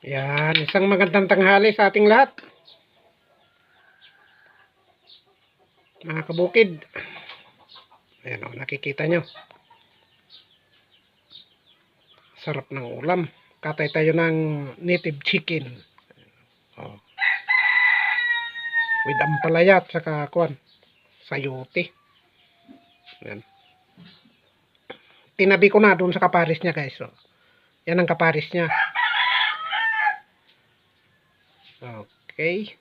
Yan, isang magandang tanghali sa ating lahat. Mga kabukid. Ayan o, nakikita nyo. Sarap ng ulam. Katay tayo ng native chicken. Oh. With ampalaya at saka kuwan. Sayote. Ayan. Tinabi ko na doon sa kaparis niya guys. So, yan ang kaparis niya. Okay.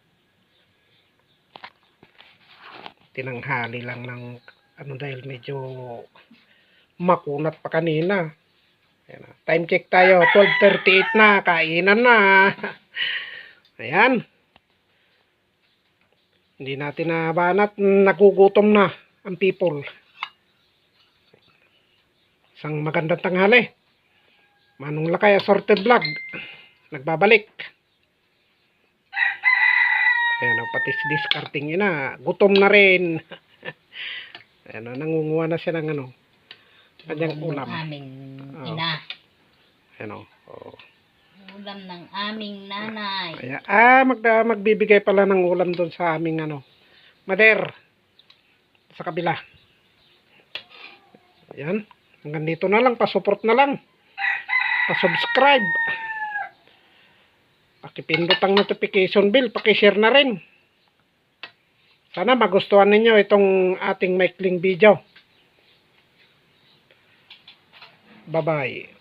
Tinanghali lang ng ano dahil medyo makunat pa kanina. Ayan, time check tayo. 12:38 na. Kainan na. Ayan. Hindi natin nabanat. Nagugutom na ang people. Isang magandang tanghali. Manong Lakay Assorted Vlog. Nagbabalik. Ayan o, pati si discarding ina. Gutom na rin. Ayan o, nangunguha na siya ng ano. Kanyang ulam. Aming ina. Ayan o. Oh. Ulam ng aming nanay. Kaya, magbibigay pala ng ulam doon sa aming ano. Mother. Sa kabila. Ayan. Hanggang dito na lang. Pasupport na lang. Pasubscribe. Pakipindot ang notification bell. Pakishare na rin. Sana magustuhan ninyo itong ating maikling video. Bye-bye.